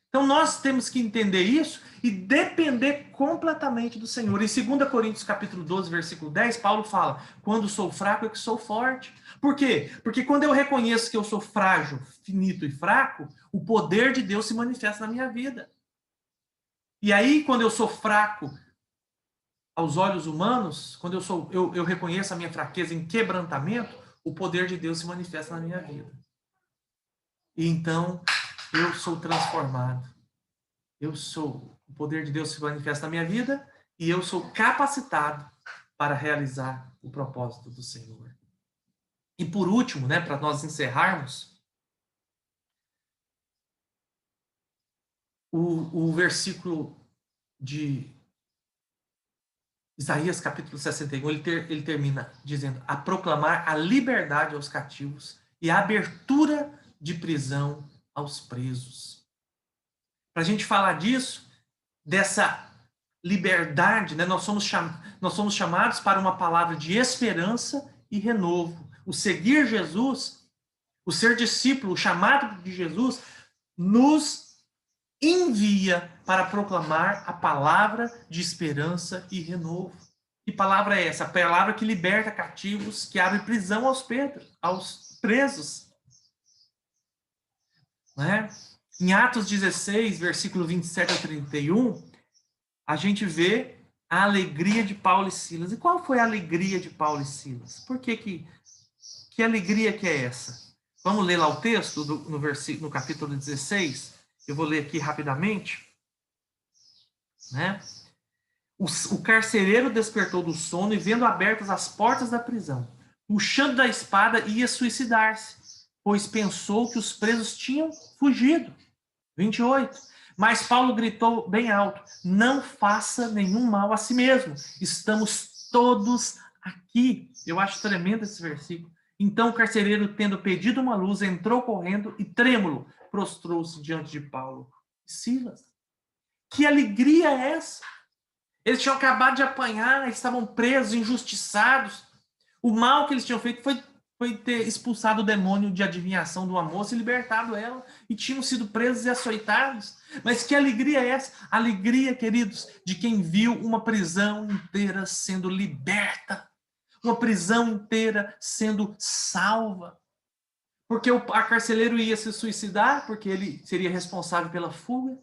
[SPEAKER 1] Então nós temos que entender isso e depender completamente do Senhor. Em 2 Coríntios capítulo 12, versículo 10, Paulo fala: quando sou fraco é que sou forte. Por quê? Porque quando eu reconheço que eu sou frágil, finito e fraco, o poder de Deus se manifesta na minha vida. E aí, quando eu sou fraco aos olhos humanos, quando eu reconheço a minha fraqueza em quebrantamento, o poder de Deus se manifesta na minha vida. E então eu sou transformado. O poder de Deus se manifesta na minha vida e eu sou capacitado para realizar o propósito do Senhor. E por último, né, para nós encerrarmos, o versículo de Isaías capítulo 61, ele termina dizendo: a proclamar a liberdade aos cativos e a abertura de prisão aos presos. Para a gente falar disso, dessa liberdade, né, nós somos chamados para uma palavra de esperança e renovo. O seguir Jesus, o ser discípulo, o chamado de Jesus, nos envia para proclamar a palavra de esperança e renovo. Que palavra é essa? A palavra que liberta cativos, que abre prisão aos presos. Né? Em Atos 16, versículo 27 a 31, a gente vê a alegria de Paulo e Silas. E qual foi a alegria de Paulo e Silas? Por que alegria que é essa? Vamos ler lá o texto no capítulo 16. Eu vou ler aqui rapidamente. Né? O carcereiro despertou do sono e, vendo abertas as portas da prisão, puxando da espada, ia suicidar-se, pois pensou que os presos tinham fugido. 28. Mas Paulo gritou bem alto: não faça nenhum mal a si mesmo. Estamos todos aqui. Eu acho tremendo esse versículo. Então o carcereiro, tendo pedido uma luz, entrou correndo e, trêmulo, prostrou-se diante de Paulo e Silas. Que alegria é essa? Eles tinham acabado de apanhar, estavam presos, injustiçados. O mal que eles tinham feito foi ter expulsado o demônio de adivinhação de uma moça e libertado ela. E tinham sido presos e açoitados. Mas que alegria é essa? Alegria, queridos, de quem viu uma prisão inteira sendo liberta. Uma prisão inteira sendo salva. Porque o carcereiro ia se suicidar, porque ele seria responsável pela fuga.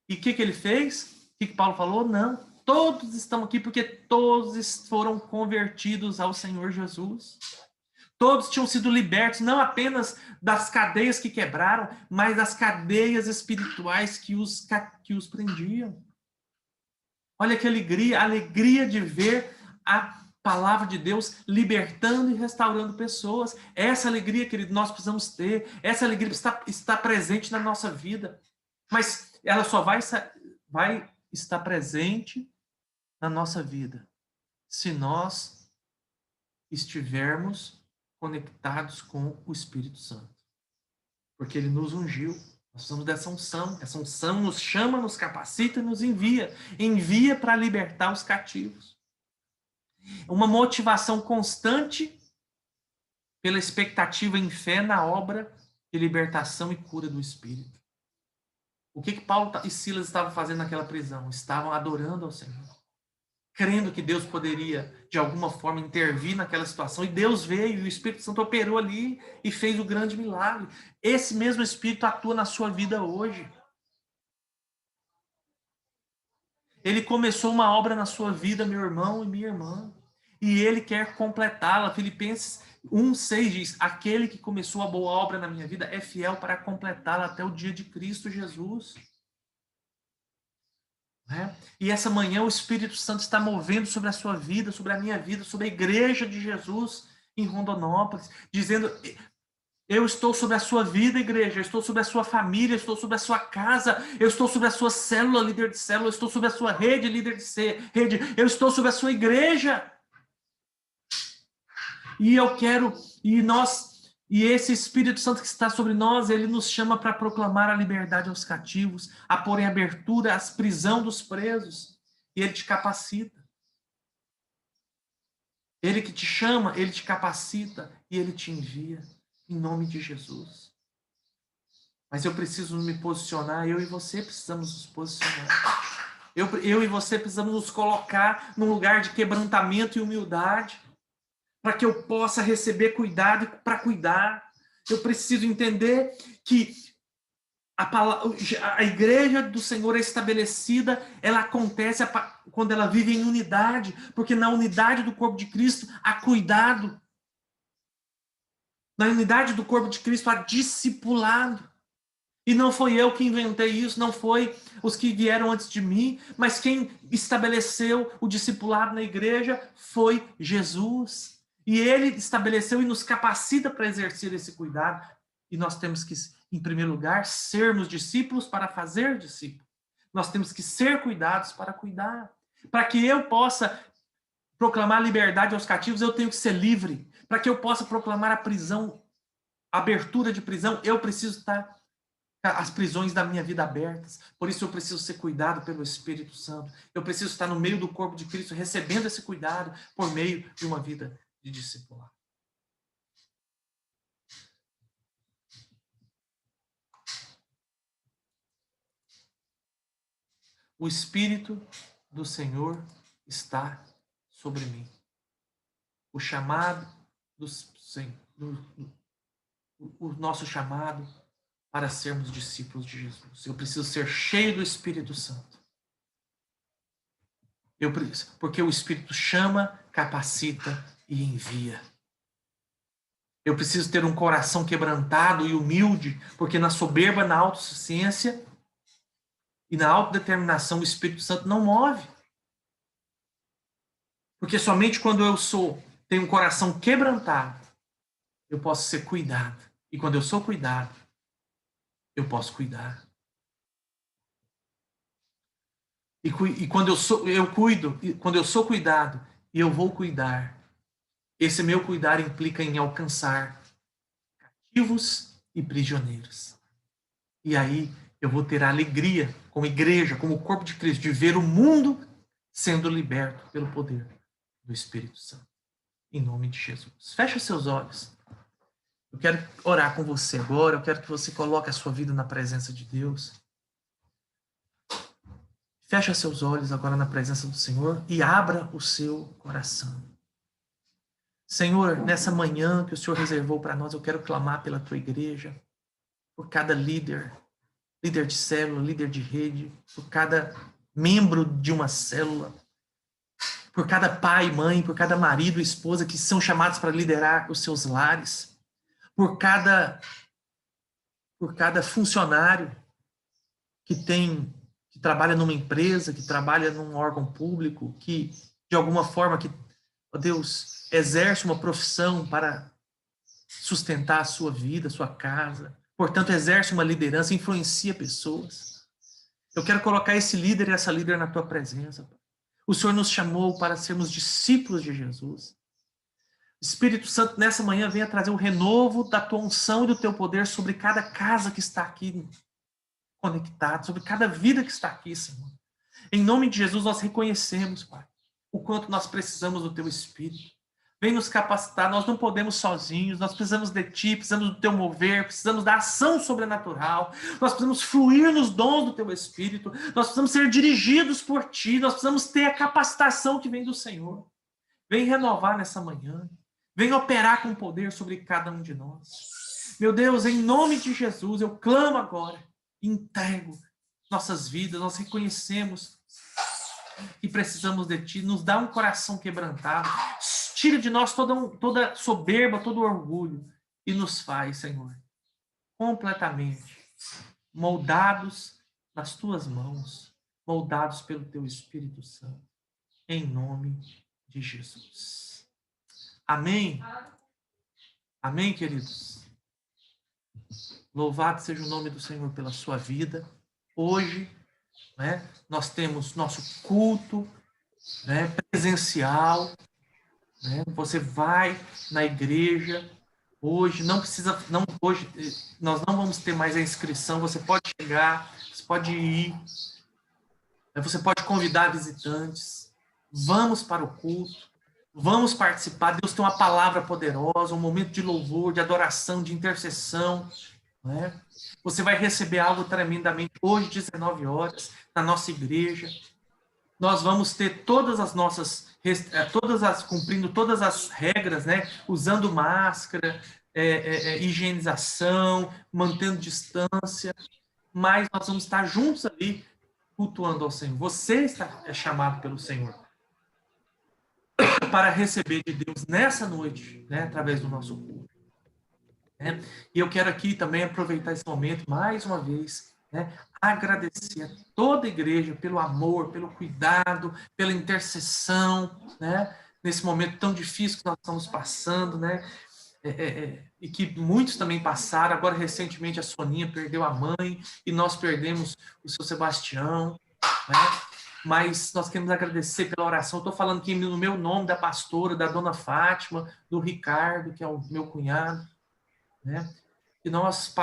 [SPEAKER 1] E o que ele fez? O que Paulo falou? Não, todos estão aqui porque todos foram convertidos ao Senhor Jesus. Todos tinham sido libertos, não apenas das cadeias que quebraram, mas das cadeias espirituais que os prendiam. Olha que alegria, a alegria de ver a palavra de Deus libertando e restaurando pessoas. Essa alegria, querido, nós precisamos ter. Essa alegria está presente na nossa vida. Mas ela só vai estar presente na nossa vida se nós estivermos conectados com o Espírito Santo. Porque ele nos ungiu, Nós precisamos dessa unção. Essa unção nos chama, nos capacita e nos envia. Envia para libertar os cativos. Uma motivação constante pela expectativa em fé na obra de libertação e cura do Espírito. O que Paulo e Silas estavam fazendo naquela prisão? Estavam adorando ao Senhor, crendo que Deus poderia, de alguma forma, intervir naquela situação. E Deus veio, e o Espírito Santo operou ali e fez o grande milagre. Esse mesmo Espírito atua na sua vida hoje. Ele começou uma obra na sua vida, meu irmão e minha irmã, e Ele quer completá-la. Filipenses 1:6 diz: aquele que começou a boa obra na minha vida é fiel para completá-la até o dia de Cristo Jesus. E essa manhã o Espírito Santo está movendo sobre a sua vida, sobre a minha vida, sobre a igreja de Jesus em Rondonópolis, dizendo: eu estou sobre a sua vida, igreja, eu estou sobre a sua família, eu estou sobre a sua casa, eu estou sobre a sua célula, líder de célula, eu estou sobre a sua rede, líder de rede, eu estou sobre a sua igreja. E eu quero, e esse Espírito Santo que está sobre nós, ele nos chama para proclamar a liberdade aos cativos, a pôr em abertura a prisão dos presos, e ele te capacita. Ele que te chama, ele te capacita e ele te envia, em nome de Jesus. Mas eu preciso me posicionar, eu e você precisamos nos posicionar. Eu e você precisamos nos colocar num lugar de quebrantamento e humildade, para que eu possa receber cuidado para cuidar. Eu preciso entender que a igreja do Senhor é estabelecida, ela acontece quando ela vive em unidade, porque na unidade do corpo de Cristo há cuidado. Na unidade do corpo de Cristo há discipulado. E não foi eu que inventei isso, não foi os que vieram antes de mim, mas quem estabeleceu o discipulado na igreja foi Jesus. E ele estabeleceu e nos capacita para exercer esse cuidado. E nós temos que, em primeiro lugar, sermos discípulos para fazer discípulos. Nós temos que ser cuidados para cuidar. Para que eu possa proclamar liberdade aos cativos, eu tenho que ser livre. Para que eu possa proclamar a prisão, a abertura de prisão, eu preciso estar as prisões da minha vida abertas. Por isso eu preciso ser cuidado pelo Espírito Santo. Eu preciso estar no meio do corpo de Cristo, recebendo esse cuidado por meio de uma vida de discipulado. O Espírito do Senhor está sobre mim. O chamado o nosso chamado para sermos discípulos de Jesus. Eu preciso ser cheio do Espírito Santo. Porque o Espírito chama, capacita e envia. Eu preciso ter um coração quebrantado e humilde, porque na soberba, na autossuficiência e na autodeterminação o Espírito Santo não move. Porque somente quando eu tenho um coração quebrantado, eu posso ser cuidado. E quando eu sou cuidado, eu posso cuidar. E quando eu cuido, quando eu sou cuidado e eu vou cuidar, esse meu cuidar implica em alcançar cativos e prisioneiros. E aí eu vou ter a alegria, como igreja, como corpo de Cristo, de ver o mundo sendo liberto pelo poder do Espírito Santo. Em nome de Jesus. Fecha seus olhos. Eu quero orar com você agora. Eu quero que você coloque a sua vida na presença de Deus. Fecha seus olhos agora na presença do Senhor e abra o seu coração. Senhor, nessa manhã que o Senhor reservou para nós, eu quero clamar pela tua igreja, por cada líder de célula, líder de rede, por cada membro de uma célula, por cada pai, mãe, por cada marido e esposa que são chamados para liderar os seus lares, por cada funcionário que trabalha numa empresa, que trabalha num órgão público, que de alguma forma, ó Deus, exerce uma profissão para sustentar a sua vida, a sua casa. Portanto, exerce uma liderança, influencia pessoas. Eu quero colocar esse líder e essa líder na tua presença. O Senhor nos chamou para sermos discípulos de Jesus. O Espírito Santo, nessa manhã, venha trazer o renovo da tua unção e do teu poder sobre cada casa que está aqui conectados, sobre cada vida que está aqui, Senhor. Em nome de Jesus, nós reconhecemos, Pai, o quanto nós precisamos do Teu Espírito. Vem nos capacitar, nós não podemos sozinhos, nós precisamos de Ti, precisamos do Teu mover, precisamos da ação sobrenatural, nós precisamos fluir nos dons do Teu Espírito, nós precisamos ser dirigidos por Ti, nós precisamos ter a capacitação que vem do Senhor. Vem renovar nessa manhã, vem operar com poder sobre cada um de nós. Meu Deus, em nome de Jesus, eu clamo agora, entrego nossas vidas, nós reconhecemos que precisamos de Ti, nos dá um coração quebrantado, tira de nós toda soberba, todo orgulho e nos faz, Senhor, completamente moldados nas Tuas mãos, moldados pelo Teu Espírito Santo, em nome de Jesus. Amém? Amém, queridos? Louvado seja o nome do Senhor pela sua vida. Hoje, né, nós temos nosso culto, né, presencial, né? Você vai na igreja hoje, hoje nós não vamos ter mais a inscrição, você pode chegar, você pode ir, né? Você pode convidar visitantes, vamos para o culto, vamos participar, Deus tem uma palavra poderosa, um momento de louvor, de adoração, de intercessão, né? Você vai receber algo tremendamente hoje, 19 horas, na nossa igreja. Nós vamos ter cumprindo todas as regras, né? Usando máscara, higienização, mantendo distância, mas nós vamos estar juntos ali, cultuando ao Senhor. Você é chamado pelo Senhor para receber de Deus nessa noite, né? Através do nosso culto. Né? E eu quero aqui também aproveitar esse momento, mais uma vez, né? Agradecer a toda a igreja pelo amor, pelo cuidado, pela intercessão, né? Nesse momento tão difícil que nós estamos passando, né? E que muitos também passaram. Agora, recentemente, a Soninha perdeu a mãe e nós perdemos o seu Sebastião, né? Mas nós queremos agradecer pela oração. Estou falando aqui no meu nome, da pastora, da dona Fátima, do Ricardo, que é o meu cunhado, né? E nós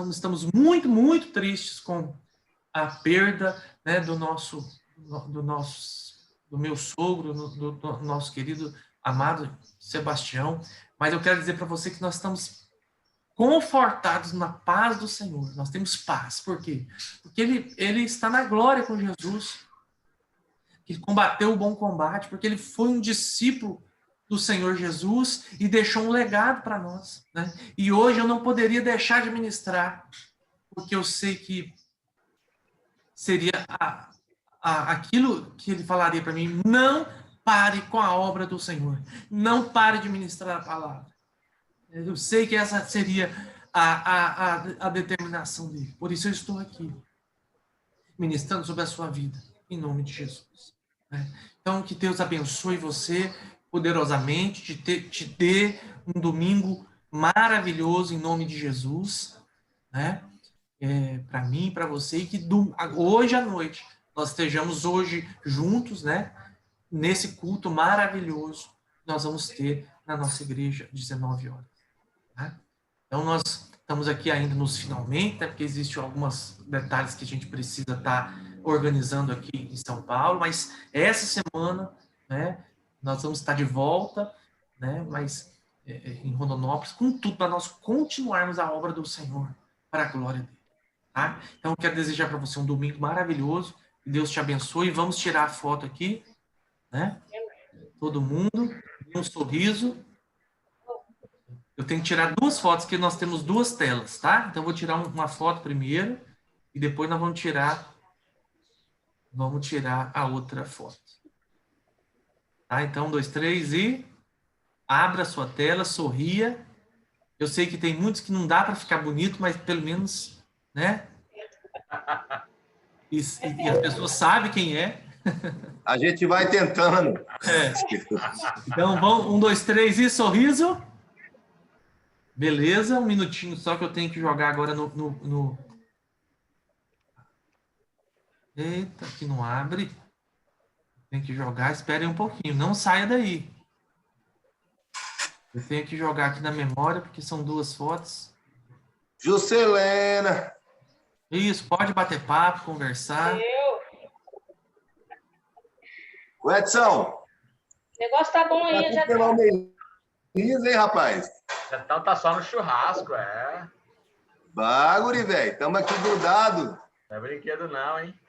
[SPEAKER 1] estamos muito, muito tristes com a perda, né, do meu sogro, do nosso querido, amado Sebastião. Mas eu quero dizer para você que nós estamos confortados na paz do Senhor. Nós temos paz. Por quê? Porque ele está na glória com Jesus. Ele combateu o bom combate, porque ele foi um discípulo do Senhor Jesus e deixou um legado para nós, né? E hoje eu não poderia deixar de ministrar, porque eu sei que seria aquilo que ele falaria para mim: não pare com a obra do Senhor, não pare de ministrar a palavra. Eu sei que essa seria a determinação dele. Por isso eu estou aqui, ministrando sobre a sua vida, em nome de Jesus, né? Então, que Deus abençoe você poderosamente, te dê um domingo maravilhoso em nome de Jesus, né? Para mim, para você, e que hoje à noite nós estejamos hoje juntos, né? Nesse culto maravilhoso que nós vamos ter na nossa igreja, 19 horas. Né? Então, nós estamos aqui ainda nos finalmente, né? Porque existem alguns detalhes que a gente precisa estar organizando aqui em São Paulo, mas essa semana, né? Nós vamos estar de volta, né? Mas em Rondonópolis, com tudo para nós continuarmos a obra do Senhor para a glória dele. Tá? Então, eu quero desejar para você um domingo maravilhoso. Que Deus te abençoe. Vamos tirar a foto aqui, né? Todo mundo, um sorriso. Eu tenho que tirar 2 fotos, porque nós temos 2 telas, tá? Então, eu vou tirar uma foto primeiro e depois nós vamos tirar a outra foto. Tá? Então, 1, 2, 3 e abra a sua tela, sorria. Eu sei que tem muitos que não dá para ficar bonito, mas pelo menos, né? E as pessoas sabem quem é.
[SPEAKER 4] A gente vai tentando.
[SPEAKER 1] Então, vamos, 1, 2, 3 e sorriso. Beleza, um minutinho só que eu tenho que jogar agora no... Eita, que não abre. Tem que jogar, esperem um pouquinho, não saia daí. Eu tenho que jogar aqui na memória, porque são 2 fotos.
[SPEAKER 4] Juscelena!
[SPEAKER 1] Isso, pode bater papo, conversar.
[SPEAKER 4] O Edson,
[SPEAKER 5] O negócio tá bom
[SPEAKER 4] tá
[SPEAKER 5] aí,
[SPEAKER 4] tudo
[SPEAKER 5] já
[SPEAKER 4] pela
[SPEAKER 5] tá.
[SPEAKER 4] Melisa, hein, rapaz?
[SPEAKER 6] Então tá só no churrasco, é.
[SPEAKER 4] Baguri, velho. Estamos aqui grudados.
[SPEAKER 6] Não é brinquedo não, hein?